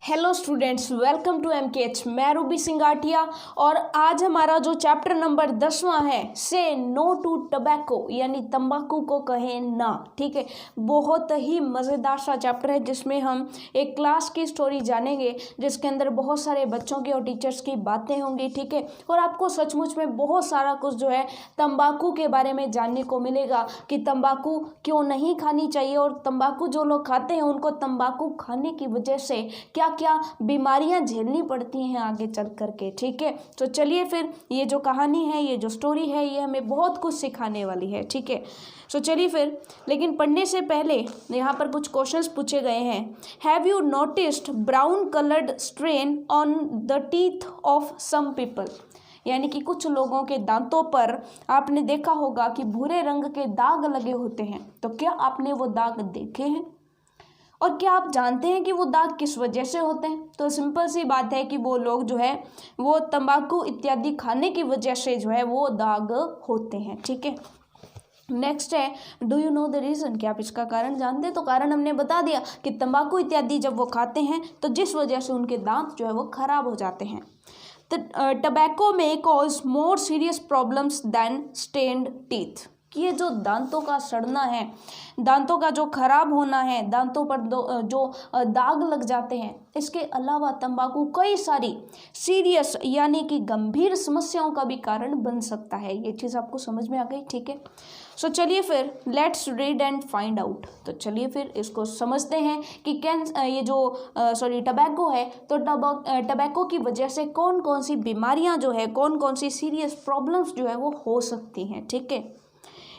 Hello students, welcome to MKH. मैं रूबी सिंगाटिया और आज हमारा जो चैप्टर नंबर 10वां है, से नो टू टबैको, यानी तंबाकू को कहें ना। ठीक है, बहुत ही मज़ेदार सा चैप्टर है जिसमें हम एक क्लास की स्टोरी जानेंगे, जिसके अंदर बहुत सारे बच्चों की और टीचर्स की बातें होंगी। ठीक है, और आपको सचमुच में बहुत सारा कुछ जो है तंबाकू के बारे में जानने को मिलेगा कि तंबाकू क्यों नहीं खानी चाहिए, और तंबाकू जो लोग खाते हैं उनको तंबाकू खाने की वजह से क्या क्या बीमारियां झेलनी पड़ती हैं आगे चल करके। ठीक है, तो चलिए फिर ये जो कहानी है, ये जो स्टोरी है, ये हमें बहुत कुछ सिखाने वाली है। ठीक है, तो चलिए फिर, लेकिन पढ़ने से पहले यहाँ पर कुछ क्वेश्चंस पूछे गए हैं। Have you noticed brown coloured stain on the teeth of some people, यानी कि कुछ लोगों के दांतों पर आपने देखा होगा कि भूरे रंग के दाग लगे होते हैं। तो क्या आपने वो दाग देखे हैं, और क्या आप जानते हैं कि वो दाग किस वजह से होते हैं? तो सिंपल सी बात है कि वो लोग जो है वो तंबाकू इत्यादि खाने की वजह से जो है वो दाग होते हैं। ठीक है, नेक्स्ट है, do you know the reason, क्या आप इसका कारण जानते हैं? तो कारण हमने बता दिया कि तंबाकू इत्यादि जब वो खाते हैं तो जिस वजह से उनके दांत जो है वो खराब हो जाते हैं। Tobacco may cause more serious problems than stained teeth, कि ये जो दांतों का सड़ना है, दांतों का जो खराब होना है, दांतों पर जो दाग लग जाते हैं, इसके अलावा तंबाकू कई सारी सीरियस यानी कि गंभीर समस्याओं का भी कारण बन सकता है। ये चीज़ आपको समझ में आ गई? ठीक है, सो चलिए फिर let's read and find out. तो चलिए फिर इसको समझते हैं कि ये जो टबैको है, तो टबैको की वजह से कौन कौन सी बीमारियां जो है, कौन कौन सी सीरियस प्रॉब्लम्स जो है वो हो सकती हैं। ठीक है,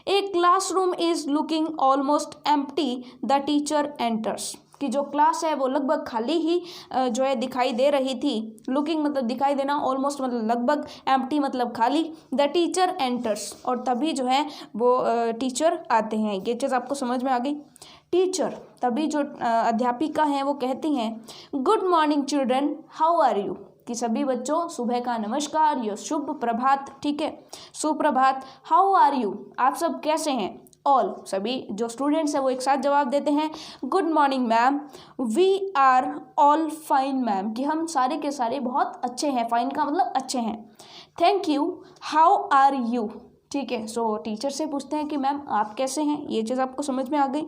a classroom is looking almost empty, the teacher enters, कि जो क्लास है वो लगभग खाली ही जो है दिखाई दे रही थी। लुकिंग मतलब दिखाई देना, ऑलमोस्ट मतलब लगभग, एम्प्टी मतलब खाली। द टीचर एंटर्स, और तभी जो है वो टीचर आते हैं। ये चीज़ आपको समझ में आ गई? टीचर, तभी जो अध्यापिका हैं वो कहती हैं, good morning children, how are you, कि सभी बच्चों सुबह का नमस्कार या शुभ प्रभात। ठीक है, सुप्रभात। हाउ आर यू, आप सब कैसे हैं? ऑल, सभी जो स्टूडेंट्स हैं वो एक साथ जवाब देते हैं, good morning ma'am, we are all fine ma'am, कि हम सारे के सारे बहुत अच्छे हैं। फाइन का मतलब अच्छे हैं। Thank you, how are you. ठीक है, सो टीचर से पूछते हैं कि मैम आप कैसे हैं। ये चीज़ आपको समझ में आ गई?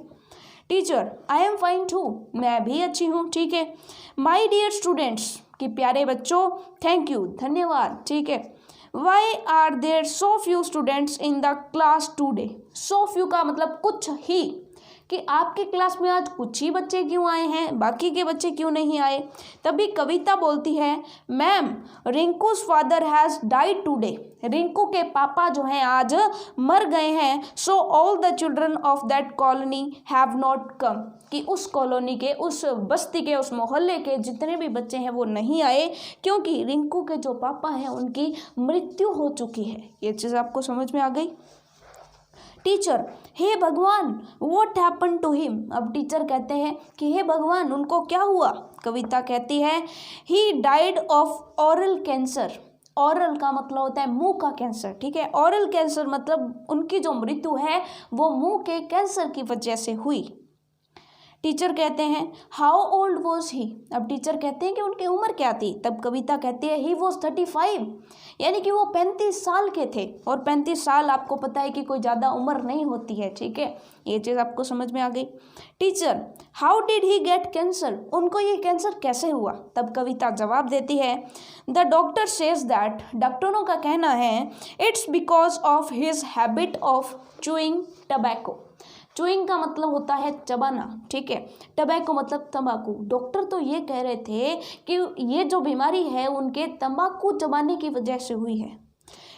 Teacher, I am fine too, मैं भी अच्छी हूँ। ठीक है, माई डियर स्टूडेंट्स, कि प्यारे बच्चों, थैंक यू, धन्यवाद। ठीक है, why are there so few students in the class today, so few का मतलब कुछ ही, कि आपके क्लास में आज कुछ ही बच्चे क्यों आए हैं, बाकी के बच्चे क्यों नहीं आए? तभी कविता बोलती है, ma'am Rinku's father has died today, Rinku के पापा जो हैं आज मर गए हैं। So all the children of that colony have not come, कि उस कॉलोनी के, उस बस्ती के, उस मोहल्ले के जितने भी बच्चे हैं वो नहीं आए, क्योंकि रिंकू के जो पापा हैं उनकी मृत्यु हो चुकी है। ये चीज़ आपको समझ में आ गई? टीचर, हे भगवान, व्हाट हैपन टू हिम, अब टीचर कहते हैं कि हे भगवान, उनको क्या हुआ? कविता कहती है, he died of oral cancer, oral का मतलब होता है मुंह का कैंसर। ठीक है, ऑरल कैंसर मतलब उनकी जो मृत्यु है वो मुंह के कैंसर की वजह से हुई। टीचर कहते हैं, हाउ ओल्ड वॉज ही, अब टीचर कहते हैं कि उनकी उम्र क्या थी? तब कविता कहती है, ही वॉज 35, यानी कि वो 35 साल के थे, और 35 साल आपको पता है कि कोई ज़्यादा उम्र नहीं होती है। ठीक है, ये चीज़ आपको समझ में आ गई? Teacher, how did he gate cancer, उनको ये कैंसर कैसे हुआ? तब कविता जवाब देती है, द डॉक्टर सेज दैट, डॉक्टरों का कहना है, it's because of his habit of chewing tobacco, chewing का मतलब होता है चबाना। ठीक है, टबैको मतलब तंबाकू। डॉक्टर तो ये कह रहे थे कि ये जो बीमारी है उनके तंबाकू चबाने की वजह से हुई है।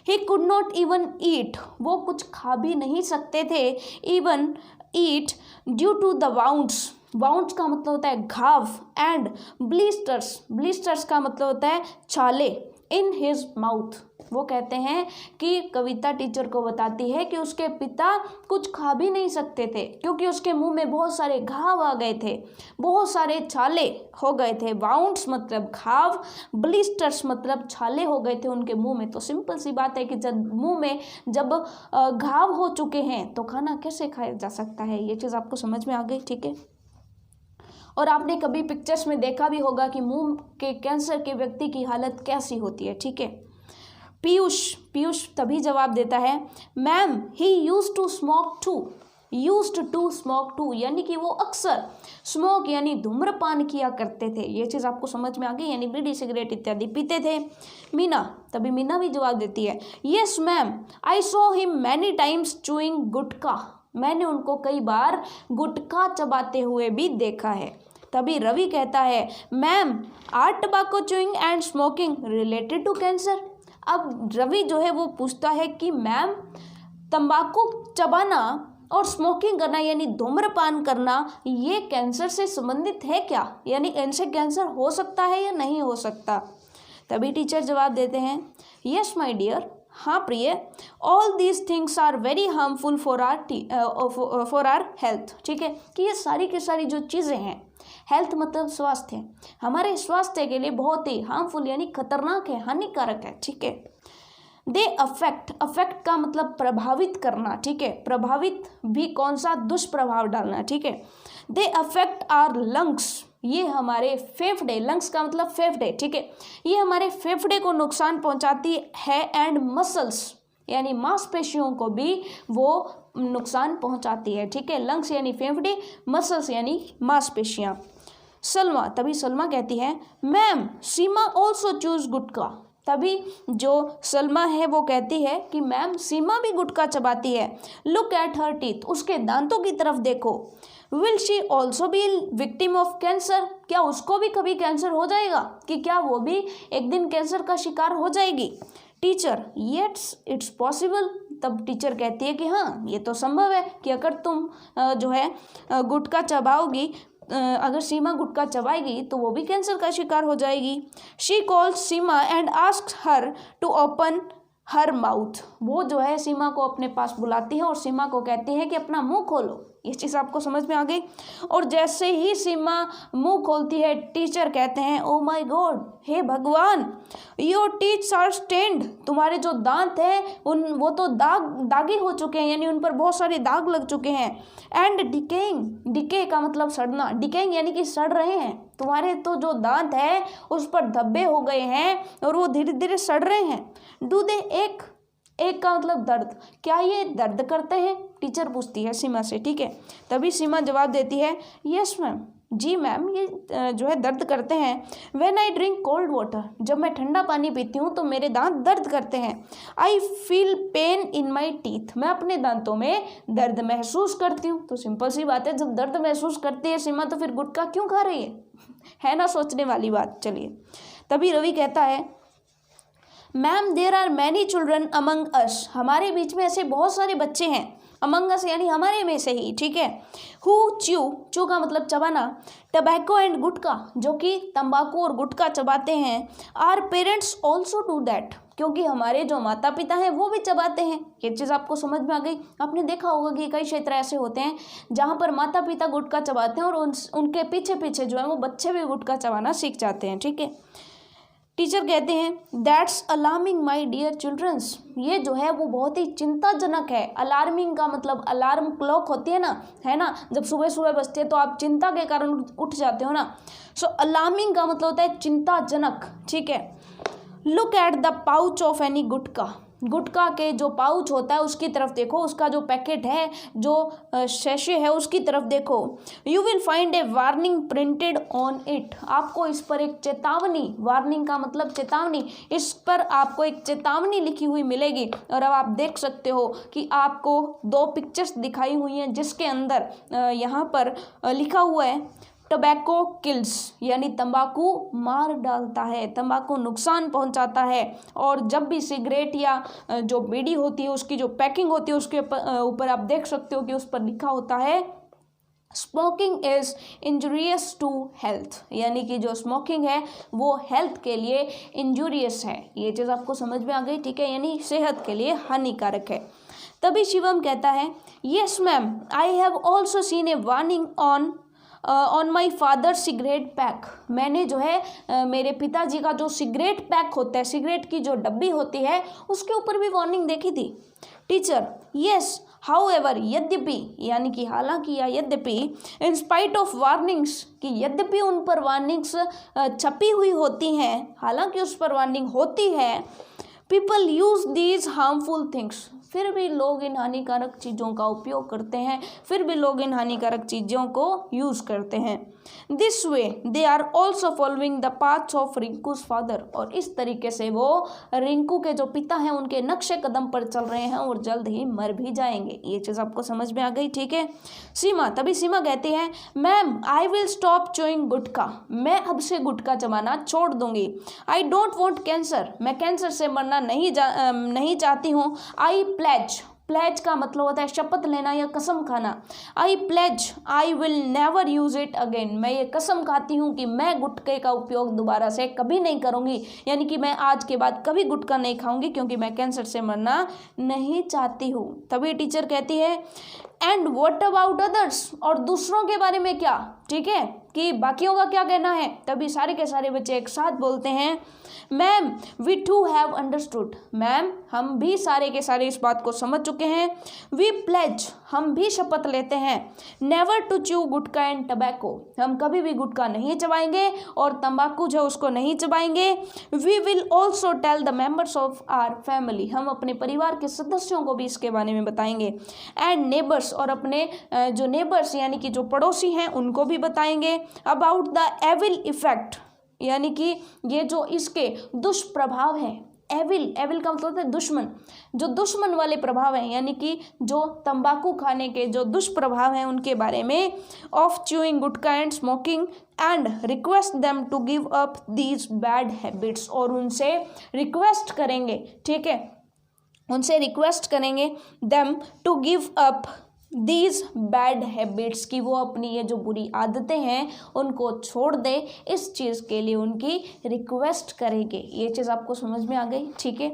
He could not even eat, वो कुछ खा भी नहीं सकते थे। Even eat due to the wounds, wounds का मतलब होता है घाव, एंड ब्लिस्टर्स, ब्लिस्टर्स का मतलब होता है छाले, इन हिज माउथ, वो कहते हैं कि कविता टीचर को बताती है कि उसके पिता कुछ खा भी नहीं सकते थे, क्योंकि उसके मुंह में बहुत सारे घाव आ गए थे, बहुत सारे छाले हो गए थे। वाउंड्स मतलब घाव, ब्लिस्टर्स मतलब छाले हो गए थे उनके मुंह में। तो सिंपल सी बात है कि जब मुंह में जब घाव हो चुके हैं तो खाना कैसे खाया जा सकता है? ये चीज़ आपको समझ में आ गई? ठीक है, और आपने कभी पिक्चर्स में देखा भी होगा कि मुंह के कैंसर के व्यक्ति की हालत कैसी होती है, ठीक है। पीयूष तभी जवाब देता है, ma'am he used to smoke too, यानी कि वो अक्सर स्मोक यानी धूम्रपान किया करते थे। ये चीज़ आपको समझ में आ गई, यानी बीड़ी सिगरेट इत्यादि पीते थे। मीना भी जवाब देती है, yes ma'am I saw him many times chewing gutkha, मैंने उनको कई बार गुटखा चबाते हुए भी देखा है। तभी रवि कहता है, ma'am are tobacco chewing and smoking related to cancer. अब रवि जो है वो पूछता है कि मैम तंबाकू चबाना और स्मोकिंग करना यानी धूम्रपान करना ये कैंसर से संबंधित है क्या, यानी इनसे कैंसर हो सकता है या नहीं हो सकता। तभी टीचर जवाब देते हैं, यस माय डियर, हाँ प्रिय, all these things are very harmful for our health, ठीक है, कि ये सारी की सारी जो चीज़ें हैं, हेल्थ मतलब स्वास्थ्य, हमारे स्वास्थ्य के लिए बहुत ही हार्मफुल यानी खतरनाक है, हानिकारक है, ठीक है। दे अफेक्ट का मतलब प्रभावित करना, ठीक है, प्रभावित भी कौन सा, दुष्प्रभाव डालना, ठीक है। दे अफेक्ट आर लंग्स, ये हमारे फेफड़े, लंग्स का मतलब फेफड़े, ठीक है, ये हमारे फेफड़े को नुकसान पहुंचाती है। एंड मसल्स यानी मांसपेशियों को भी वो नुकसान पहुंचाती है, ठीक है। लंग्स यानी फेफड़े, मसल्स यानी मांसपेशियां। तभी सलमा कहती है, मैम सीमा ऑल्सो चूज गुटखा। तभी जो सलमा है वो कहती है कि मैम सीमा भी गुटखा चबाती है। लुक एट हर टीथ, उसके दांतों की तरफ देखो। Will she also be victim of cancer, क्या उसको भी कभी कैंसर हो जाएगा, कि क्या वो भी एक दिन कैंसर का शिकार हो जाएगी। Teacher yes it's possible. तब टीचर कहती है कि हाँ ये तो संभव है कि अगर तुम जो है गुटखा चबाओगी, अगर सीमा गुटखा चबाएगी तो वो भी कैंसर का शिकार हो जाएगी। She calls Seema and asks her to open her mouth, वो जो है सीमा को अपने पास बुलाती है और सीमा को कहती है कि अपना मुंह खोलो। ये चीज़ आपको समझ में आ गई। और जैसे ही सीमा मुंह खोलती है, टीचर कहते हैं, ओ माय गॉड, हे भगवान, योर टीथ आर स्टेन्ड, तुम्हारे जो दांत हैं वो तो दागी हो चुके हैं, यानी उन पर बहुत सारे दाग लग चुके हैं। एंड डिकेइंग, डिके का मतलब सड़ना, डिकेइंग यानी कि सड़ रहे हैं, तुम्हारे तो जो दांत है उस पर धब्बे हो गए हैं और वो धीरे धीरे सड़ रहे हैं। डू दे एक का मतलब दर्द, क्या ये दर्द करते हैं, टीचर पूछती है सीमा से, ठीक है। तभी सीमा जवाब देती है, यस मैम, जी मैम, ये जो है दर्द करते हैं। When I drink cold water, जब मैं ठंडा पानी पीती हूँ तो मेरे दांत दर्द करते हैं। I feel pain in my teeth, मैं अपने दांतों में दर्द महसूस करती हूँ। तो सिंपल सी बात है, जब दर्द महसूस करती है सीमा तो फिर गुटखा क्यों खा रही है ना, सोचने वाली बात। चलिए, तभी रवि कहता है, ma'am there are many children among us, हमारे बीच में ऐसे बहुत सारे बच्चे हैं, अमंग अस यानी हमारे में से ही, ठीक है। हु च्यू का मतलब चबाना, टबैको एंड गुटखा, जो कि तंबाकू और गुटखा चबाते हैं। Our parents also do that, क्योंकि हमारे जो माता पिता हैं वो भी चबाते हैं। ये चीज़ आपको समझ में आ गई। आपने देखा होगा कि कई क्षेत्र ऐसे होते हैं जहाँ पर माता पिता गुटखा चबाते हैं और उनके पीछे पीछे जो है वो बच्चे भी गुटखा चबाना सीख जाते हैं, ठीक है। टीचर कहते हैं, that's alarming my dear childrens, ये जो है वो बहुत ही चिंताजनक है। अलार्मिंग का मतलब अलार्म क्लॉक होती है ना, है ना, जब सुबह सुबह बजती है तो आप चिंता के कारण उठ जाते हो ना। सो अलार्मिंग का मतलब होता है चिंताजनक, ठीक है। Look at the pouch of any gutkha, गुटखा के जो पाउच होता है उसकी तरफ देखो, उसका जो पैकेट है, जो शैशे है उसकी तरफ देखो। You will find A warning printed on it, आपको इस पर एक चेतावनी, वार्निंग का मतलब चेतावनी, इस पर आपको एक चेतावनी लिखी हुई मिलेगी। और अब आप देख सकते हो कि आपको दो पिक्चर्स दिखाई हुई हैं जिसके अंदर यहाँ पर लिखा हुआ है, टबैको किल्स, यानी तंबाकू मार डालता है, तंबाकू नुकसान पहुंचाता है। और जब भी सिगरेट या जो बीड़ी होती है उसकी जो पैकिंग होती है उसके ऊपर आप देख सकते हो कि उस पर लिखा होता है, smoking is injurious to health, यानी कि जो स्मोकिंग है वो हेल्थ के लिए इंजूरियस है। ये चीज़ आपको समझ में आ गई, ठीक है, यानी सेहत के लिए हानिकारक है। तभी शिवम कहता है, yes ma'am, I have also seen A warning on my father cigarette pack, मैंने जो है मेरे पिताजी का जो सिगरेट पैक होता है, सिगरेट की जो डब्बी होती है उसके ऊपर भी वार्निंग देखी थी। टीचर, यस हाउएवर यद्यपि, यानी कि हालांकि या यद्यपि, इन स्पाइट ऑफ वार्निंग्स, कि यद्यपि उन पर वार्निंग्स छपी हुई होती हैं, हालांकि उस पर वार्निंग होती है, people use these harmful things, फिर भी लोग इन हानिकारक चीज़ों का उपयोग करते हैं, फिर भी लोग इन हानिकारक चीज़ों को यूज़ करते हैं। This way they are also following the paths of Rinku's father, और इस तरीके से वो रिंकू के जो पिता हैं उनके नक्शे कदम पर चल रहे हैं और जल्द ही मर भी जाएंगे। ये चीज़ आपको समझ में आ गई, ठीक है। सीमा, तभी सीमा कहती है, मैम आई विल स्टॉप चोइंग गुटखा, मैं अब से गुटखा चबाना छोड़ दूंगी। आई डोंट वॉन्ट कैंसर, मैं कैंसर से मरना नहीं चाहती हूँ। आई प्लेज, प्लेज का मतलब होता है शपथ लेना या कसम खाना। I pledge I will never use it again, मैं ये कसम खाती हूँ कि मैं गुटखे का उपयोग दोबारा से कभी नहीं करूँगी, यानी कि मैं आज के बाद कभी गुटखा नहीं खाऊंगी क्योंकि मैं कैंसर से मरना नहीं चाहती हूँ। तभी टीचर कहती है, एंड व्हाट अबाउट अदर्स, और दूसरों के बारे में क्या, ठीक है, कि बाकियों का क्या कहना है। तभी सारे के सारे बच्चे एक साथ बोलते हैं, ma'am we too have understood, ma'am हम भी सारे के सारे इस बात को समझ चुके हैं। वी प्लेज, हम भी शपथ लेते हैं। Never to chew gutkha and tobacco, हम कभी भी गुटखा नहीं चबाएंगे और तंबाकू जो उसको नहीं चबाएंगे। We will also tell the members of our family, हम अपने परिवार के सदस्यों को भी इसके बारे में बताएंगे। एंड नेबर्स, और अपने जो नेबर्स यानी कि जो पड़ोसी हैं उनको भी बताएंगे। अबाउट द एविल इफेक्ट, यानी कि ये जो इसके दुष्प्रभाव हैं। एविल, एविल का मतलब है दुश्मन, जो दुश्मन वाले प्रभाव हैं, यानी कि जो तंबाकू खाने के जो दुष्प्रभाव हैं उनके बारे में। Of chewing gutkha and smoking and request them to give up these bad habits, और उनसे रिक्वेस्ट करेंगे, ठीक है, उनसे रिक्वेस्ट करेंगे them to give up these bad habits, की वो अपनी ये जो बुरी आदतें हैं उनको छोड़ दे, इस चीज़ के लिए उनकी रिक्वेस्ट करेंगे। ये चीज़ आपको समझ में आ गई, ठीक है।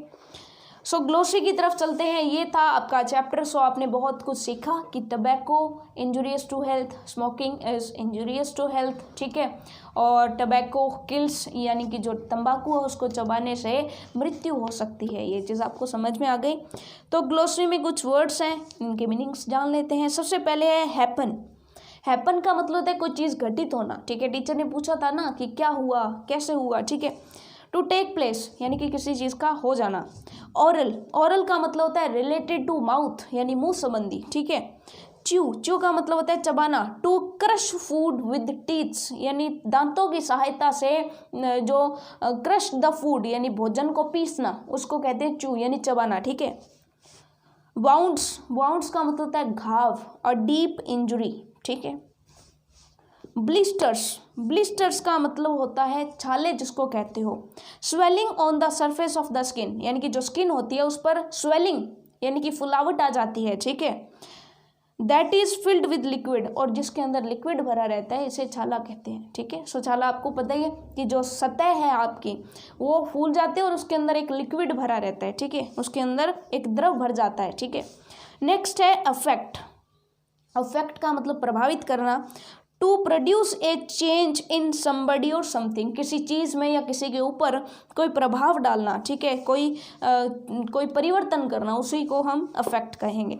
सो ग्लोसरी की तरफ चलते हैं। ये था आपका चैप्टर। सो आपने बहुत कुछ सीखा कि tobacco injurious to health, smoking is injurious to health, ठीक है, और टबैको किल्स, यानी कि जो तंबाकू है उसको चबाने से मृत्यु हो सकती है। ये चीज़ आपको समझ में आ गई। तो ग्लोसरी में कुछ वर्ड्स हैं, इनके मीनिंग्स जान लेते हैं। सबसे पहले है हैपन। हैपन का मतलब होता है कोई चीज़ घटित होना, ठीक है। टीचर ने पूछा था ना कि क्या हुआ, कैसे हुआ, ठीक है। टू टेक प्लेस, यानी कि किसी चीज़ का हो जाना। ओरल, ओरल का मतलब होता है रिलेटेड टू माउथ, यानी मुंह संबंधी, ठीक है। च्यू, च्यू का मतलब होता है चबाना। To crush food with teeths, यानी दांतों की सहायता से जो क्रश द फूड, यानी भोजन को पीसना, उसको कहते हैं च्यू, यानी चबाना, ठीक है। वाउंड्स, वाउंड्स का मतलब होता है घाव और डीप इंजुरी, ठीक है। ब्लिस्टर्स, ब्लिस्टर्स का मतलब होता है छाले जिसको कहते हो। Swelling on the surface of the skin, यानी कि जो स्किन होती है उस पर स्वेलिंग यानी कि फुलावट आ जाती है, ठीक है। That is filled with liquid, और जिसके अंदर लिक्विड भरा रहता है इसे छाला कहते हैं, ठीक है। सो छाला आपको पता ही है कि जो सतह है आपकी वो फूल जाती है और उसके अंदर एक लिक्विड भरा रहता है, ठीक है, उसके अंदर एक द्रव भर जाता है, ठीक है। नेक्स्ट है अफेक्ट। अफेक्ट का मतलब प्रभावित करना। To produce a change in somebody or something, किसी चीज़ में या किसी के ऊपर कोई प्रभाव डालना, ठीक है, कोई परिवर्तन करना, उसी को हम अफेक्ट कहेंगे।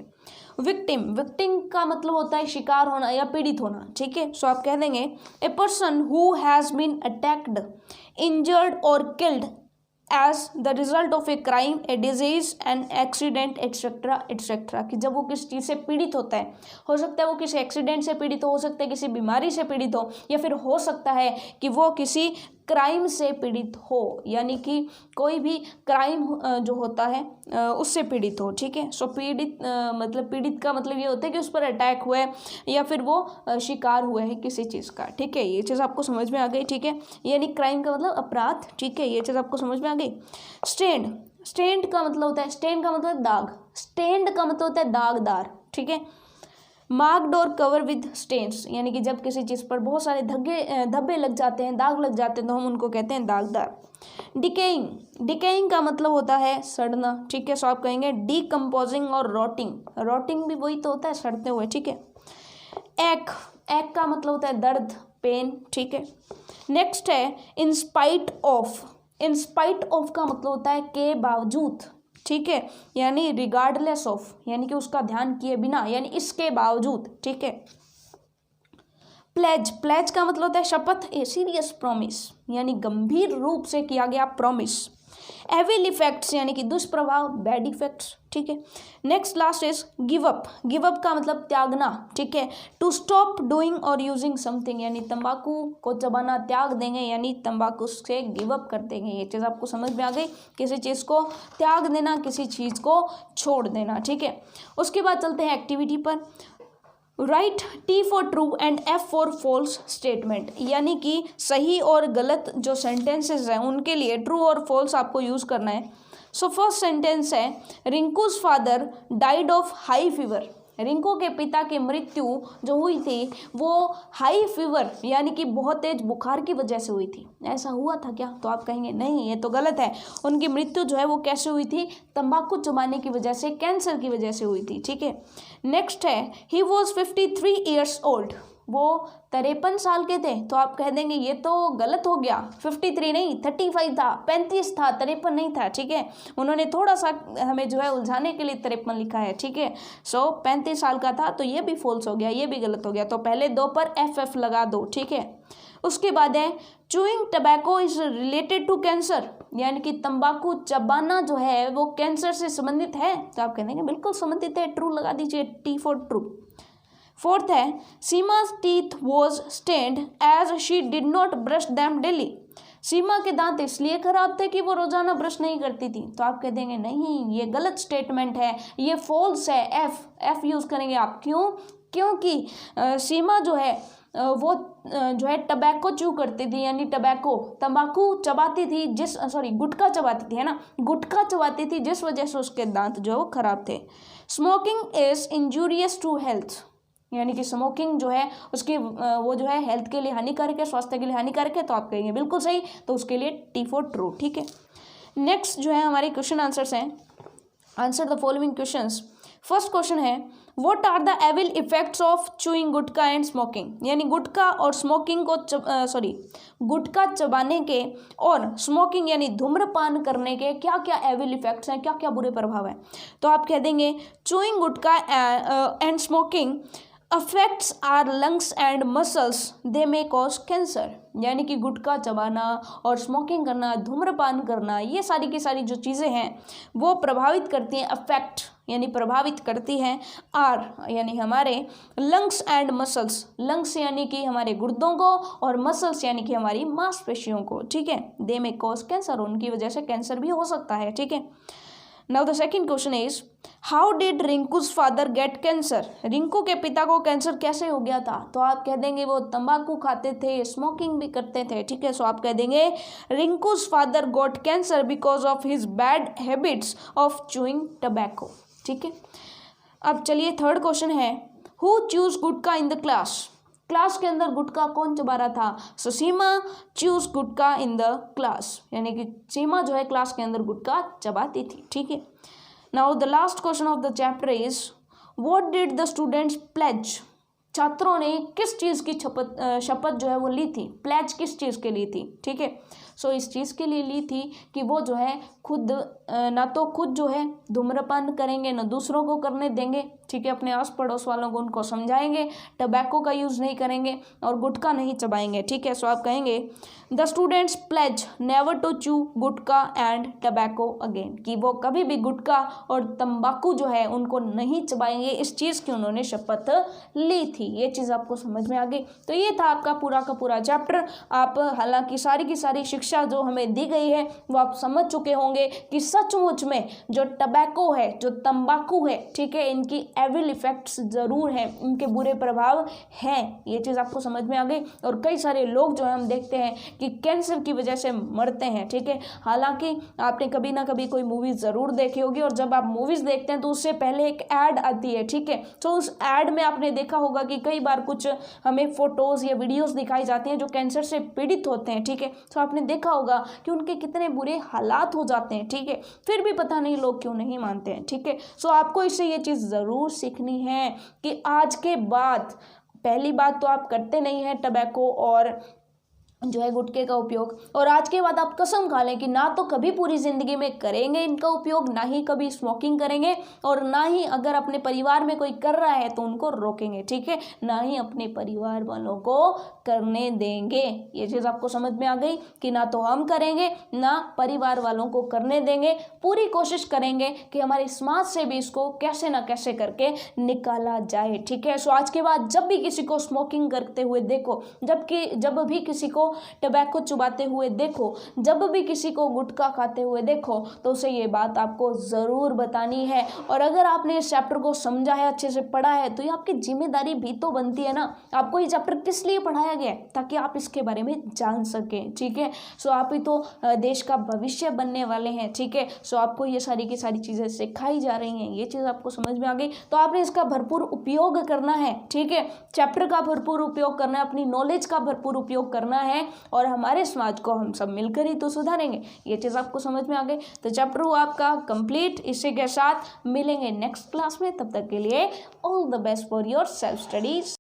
विक्टिम, विक्टिम का मतलब होता है शिकार होना या पीड़ित होना, ठीक है। सो आप कह देंगे a person who has been attacked, injured और killed as the result of a crime, a disease, an accident, etcetera etcetera, कि जब वो किसी चीज़ से पीड़ित होता है, हो सकता है वो किसी एक्सीडेंट से पीड़ित हो सकता है किसी बीमारी से पीड़ित हो, या फिर हो सकता है कि वो किसी क्राइम से पीड़ित हो, यानी कि कोई भी क्राइम जो होता है उससे पीड़ित हो, ठीक है। सो पीड़ित मतलब पीड़ित का मतलब ये होता है कि उस पर अटैक हुआ है या फिर वो शिकार हुआ है किसी चीज़ का, ठीक है। ये चीज़ आपको समझ में आ गई, ठीक है। यानी क्राइम का मतलब अपराध, ठीक है, ये चीज़ आपको समझ में आ गई। स्टेंड, स्टेंड का मतलब होता है, स्टेन का मतलब दाग, स्टेंड का मतलब होता है दागदार, ठीक है। मार्क्ड और कवर विद स्टेन्स, यानी कि जब किसी चीज़ पर बहुत सारे धब्बे लग जाते हैं, दाग लग जाते हैं, तो हम उनको कहते हैं दागदार। डिकेइंग, डिकेइंग का मतलब होता है सड़ना, ठीक है। सो आप कहेंगे डीकम्पोजिंग और रॉटिंग, रॉटिंग भी वही तो होता है सड़ते हुए, ठीक है। एक, एक का मतलब होता है दर्द, पेन, ठीक है। नेक्स्ट है in spite of, in spite of का मतलब होता है के बावजूद, ठीक है, यानी रिगार्डलेस ऑफ, यानी कि उसका ध्यान किए बिना, यानी इसके बावजूद, ठीक है। प्लेज, प्लेज का मतलब होता है शपथ, ए सीरियस प्रॉमिस, यानी गंभीर रूप से किया गया प्रॉमिस। एविल इफेक्ट्स यानी कि दुष्प्रभाव, बैड इफेक्ट्स, ठीक है। Next last is give up, give up का मतलब त्यागना, ठीक है। टू स्टॉप डूइंग और यूजिंग समथिंग, यानी तंबाकू को चबाना त्याग देंगे, यानी तंबाकू से गिव अप कर देंगे। ये चीज़ आपको समझ में आ गई, किसी चीज़ को त्याग देना, किसी चीज़ को छोड़ देना, ठीक है। उसके बाद चलते हैं एक्टिविटी पर। Write T for true and F for false statement, यानी कि सही और गलत जो सेंटेंसेस हैं उनके लिए ट्रू और फॉल्स आपको यूज़ करना है। सो फर्स्ट सेंटेंस है Rinku's father died of high fever, Rinku के पिता की मृत्यु जो हुई थी वो हाई फीवर यानी कि बहुत तेज बुखार की वजह से हुई थी। ऐसा हुआ था क्या? तो आप कहेंगे नहीं, ये तो गलत है। उनकी मृत्यु जो है वो कैसे हुई थी? तंबाकू चबाने की वजह से, कैंसर की वजह से हुई थी, ठीक है। नेक्स्ट है ही वॉज 53 ईयर्स ओल्ड, वो 53 साल के थे। तो आप कह देंगे ये तो गलत हो गया, 53 नहीं 35 था, 35 था, 53 नहीं था, ठीक है। उन्होंने थोड़ा सा हमें जो है उलझाने के लिए 53 लिखा है, ठीक है। सो 35 साल का था, तो ये भी फॉल्स हो गया, ये भी गलत हो गया। तो पहले दो पर एफ लगा दो, ठीक है। उसके बाद है chewing tobacco is related to cancer, यानी कि तंबाकू चबाना जो है वो कैंसर से संबंधित है। तो आप कह देंगे बिल्कुल संबंधित है, ट्रू लगा दीजिए, टी फॉर ट्रू। फोर्थ है Sima's teeth was stained as she did not brush them daily, सीमा के दांत इसलिए खराब थे कि वो रोजाना ब्रश नहीं करती थी। तो आप कह देंगे नहीं, ये गलत स्टेटमेंट है, ये फॉल्स है, एफ यूज करेंगे आप। क्यों? क्योंकि सीमा जो है वो जो है टबैको च्यू करती थी, यानी टबैको तंबाकू चबाती थी, गुटखा चबाती थी, है ना, गुटखा चबाती थी, जिस वजह से उसके दांत जो है वो खराब थे। Smoking is injurious to health, यानी कि स्मोकिंग जो है उसकी वो जो है हेल्थ के लिए हानिकारक है, स्वास्थ्य के लिए हानिकारक है। तो आप कहेंगे बिल्कुल सही, तो उसके लिए टी फॉर ट्रू, ठीक है। नेक्स्ट जो है हमारे क्वेश्चन आंसर्स हैं, answer the following questions. First question है what are the evil effects of chewing gutkha and smoking, यानी गुटखा और स्मोकिंग को गुटखा चबाने के और स्मोकिंग यानी धूम्रपान करने के क्या क्या एविल इफेक्ट्स हैं, क्या क्या बुरे प्रभाव हैं। तो आप कह देंगे chewing gutkha and smoking affects our lungs and muscles, they may cause cancer, यानी कि गुटखा चबाना और स्मोकिंग करना, धूम्रपान करना, ये सारी की सारी जो चीज़ें हैं वो प्रभावित करती हैं, अफेक्ट यानी प्रभावित करती हैं, आर यानी हमारे लंग्स एंड मसल्स, लंग्स यानी कि हमारे गुर्दों को और मसल्स यानी कि हमारी मांसपेशियों को, ठीक है। दे मे कॉज कैंसर, उनकी वजह से कैंसर भी हो सकता है, ठीक है। Now the second question is how did Rinku's father get cancer, Rinku के पिता को कैंसर कैसे हो गया था। तो आप कह देंगे वो तंबाकू खाते थे, स्मोकिंग भी करते थे, ठीक है। सो आप कह देंगे Rinku's father got cancer because of his bad habits of chewing tobacco, ठीक है। अब चलिए थर्ड क्वेश्चन है who chews gutkha in the class, class के अंदर गुटखा कौन चबा रहा था। So Seema chews gutkha in the class, यानी कि सीमा जो है क्लास के अंदर गुटखा चबाती थी, ठीक है। Now the last question of the chapter is what did the students pledge, छात्रों ने किस चीज़ की शपथ जो है वो ली थी, प्लेज किस चीज़ के लिए थी, ठीक है। सो इस चीज़ के लिए ली थी कि वो जो है खुद ना तो खुद जो है धूम्रपान करेंगे, ना दूसरों को करने देंगे, ठीक है। अपने आस पड़ोस वालों को उनको समझाएंगे, टबैको का यूज़ नहीं करेंगे और गुटखा नहीं चबाएंगे, ठीक है। सो आप कहेंगे the students pledge never to chew gutkha and tobacco again, कि वो कभी भी गुटखा और तंबाकू जो है उनको नहीं चबाएंगे, इस चीज़ की उन्होंने शपथ ली थी। ये चीज़ आपको समझ में आ गई। तो ये था आपका पूरा का पूरा चैप्टर। आप हालांकि सारी की सारी शिक्षा जो हमें दी गई है वो आप समझ चुके होंगे कि सचमुच में जो टबैको है, जो तंबाकू है, ठीक है, इनकी एविल इफेक्ट्स ज़रूर हैं, इनके बुरे प्रभाव हैं। ये चीज़ आपको समझ में आ गई। और कई सारे लोग जो है हम देखते हैं कि कैंसर की वजह से मरते हैं, ठीक है। हालांकि आपने कभी ना कभी कोई मूवी ज़रूर देखी होगी और जब आप मूवीज़ देखते हैं तो उससे पहले एक ऐड आती है, ठीक है। तो उस ऐड में आपने देखा होगा कि कई बार कुछ हमें फोटोज़ या वीडियोज़ दिखाई जाती हैं जो कैंसर से पीड़ित होते हैं, ठीक है। तो आपने देखा होगा कि उनके कितने बुरे हालात हो जाते हैं, ठीक है। फिर भी पता नहीं लोग क्यों नहीं मानते हैं, ठीक है। सो आपको इससे ये चीज़ ज़रूर सीखनी है कि आज के बाद पहली बात तो आप करते नहीं हैं टबैको और जो है गुटखे का उपयोग, और आज के बाद आप कसम खा लें कि ना तो कभी पूरी ज़िंदगी में करेंगे इनका उपयोग, ना ही कभी स्मोकिंग करेंगे, और ना ही अगर अपने परिवार में कोई कर रहा है तो उनको रोकेंगे, ठीक है, ना ही अपने परिवार वालों को करने देंगे। ये चीज़ आपको समझ में आ गई कि ना तो हम करेंगे ना परिवार वालों को करने देंगे। पूरी कोशिश करेंगे कि हमारे समाज से भी इसको कैसे ना कैसे करके निकाला जाए, ठीक है। सो आज के बाद जब भी किसी को स्मोकिंग करते हुए देखो, जब भी किसी को टबैको चुबाते हुए देखो, जब भी किसी को गुटखा खाते हुए देखो, तो उसे ये बात आपको ज़रूर बतानी है। और अगर आपने इस चैप्टर को समझा है, अच्छे से पढ़ा है, तो ये आपकी जिम्मेदारी भी तो बनती है ना। आपको ये चैप्टर किस लिए पढ़ाया गया है? ताकि आप इसके बारे में जान सकें, ठीक है। सो आप ही तो देश का भविष्य बनने वाले हैं, ठीक है। सो आपको ये सारी की सारी चीज़ें सिखाई जा रही हैं, ये चीज़ आपको समझ में आ गई, तो आपने इसका भरपूर उपयोग करना है, ठीक है। चैप्टर का भरपूर उपयोग करना है, अपनी नॉलेज का भरपूर उपयोग करना है, और हमारे समाज को हम सब मिलकर ही तो सुधारेंगे। ये चीज़ आपको समझ में आ गई, तो चैप्टर हुआ आपका कंप्लीट। इसी के साथ मिलेंगे नेक्स्ट क्लास में, तब तक के लिए all the best for your self studies.